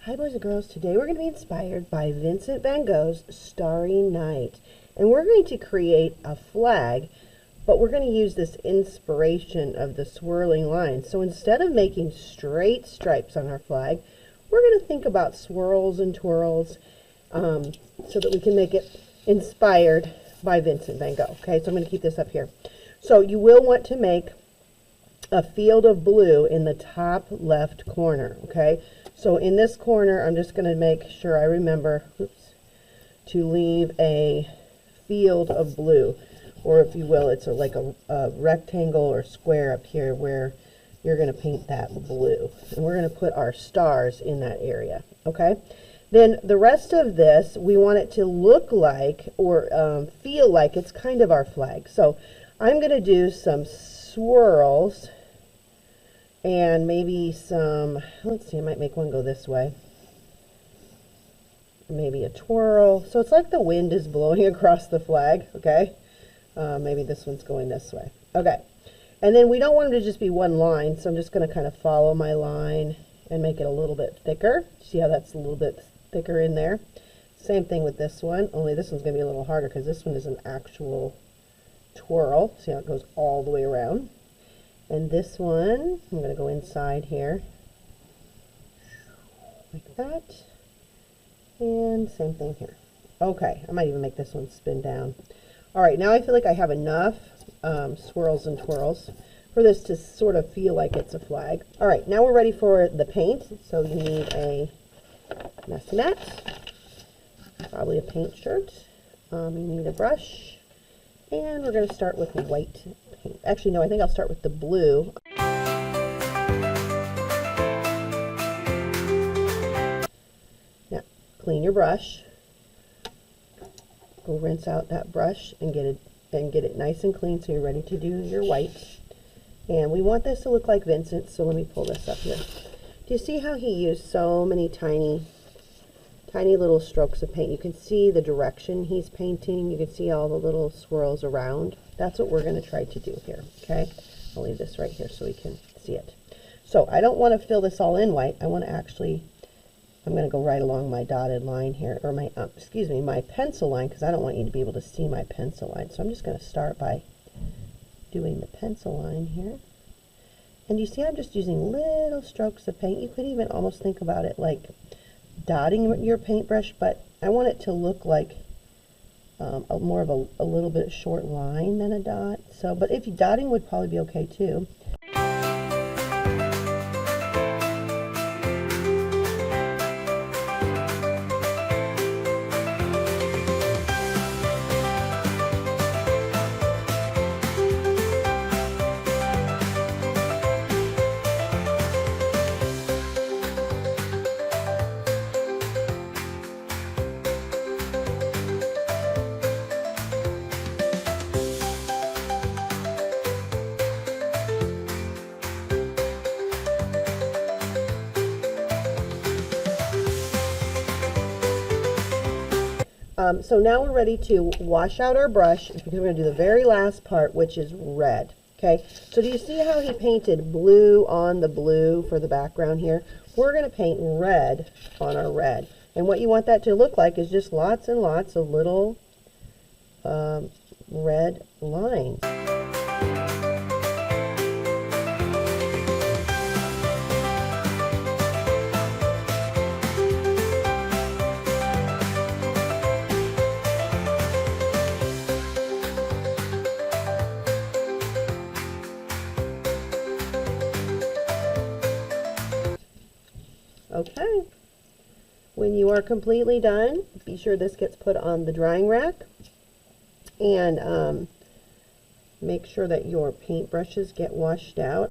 Hi boys and girls, today we're going to be inspired by Vincent van Gogh's Starry Night. And we're going to create a flag, but we're going to use this inspiration of the swirling lines. So instead of making straight stripes on our flag, we're going to think about swirls and twirls so that we can make it inspired by Vincent van Gogh. Okay, so I'm going to keep this up here. So you will want to make a field of blue in the top left corner, okay? So in this corner, I'm just going to make sure I remember, to leave a field of blue, or if you will, it's like a rectangle or square up here where you're going to paint that blue. And we're going to put our stars in that area, okay? Then the rest of this, we want it to look like or feel like it's kind of our flag. So I'm going to do some swirls and maybe some, let's see, I might make one go this way. Maybe a twirl. So it's like the wind is blowing across the flag, okay? Maybe this one's going this way. Okay. And then we don't want them to just be one line, so I'm just going to kind of follow my line and make it a little bit thicker. See how that's a little bit thicker in there? Same thing with this one, only this one's going to be a little harder because this one is an actual twirl. See how it goes all the way around? And this one, I'm going to go inside here, like that, and same thing here. Okay, I might even make this one spin down. All right, now I feel like I have enough swirls and twirls for this to sort of feel like it's a flag. All right, now we're ready for the paint. So you need a messy mat, probably a paint shirt. You need a brush, and we're going to start with white paint. Actually, no, I think I'll start with the blue. Now, clean your brush. Go rinse out that brush and get it nice and clean so you're ready to do your white. And we want this to look like Vincent, so let me pull this up here. Do you see how he used so many tiny little strokes of paint? You can see the direction he's painting. You can see all the little swirls around. That's what we're going to try to do here, okay? I'll leave this right here so we can see it. So I don't want to fill this all in white. I want to actually, I'm going to go right along my dotted line here, or my, my pencil line, because I don't want you to be able to see my pencil line. So I'm just going to start by doing the pencil line here. And you see I'm just using little strokes of paint. You could even almost think about it like dotting your paintbrush, but I want it to look like more of a little bit short line than a dot. So, but if you dotting would probably be okay too. So now we're ready to wash out our brush because we're going to do the very last part, which is red. Okay, so do you see how he painted blue on the blue for the background here? We're going to paint red on our red. And what you want that to look like is just lots and lots of little red lines. Okay, when you are completely done, be sure this gets put on the drying rack, and make sure that your paintbrushes get washed out.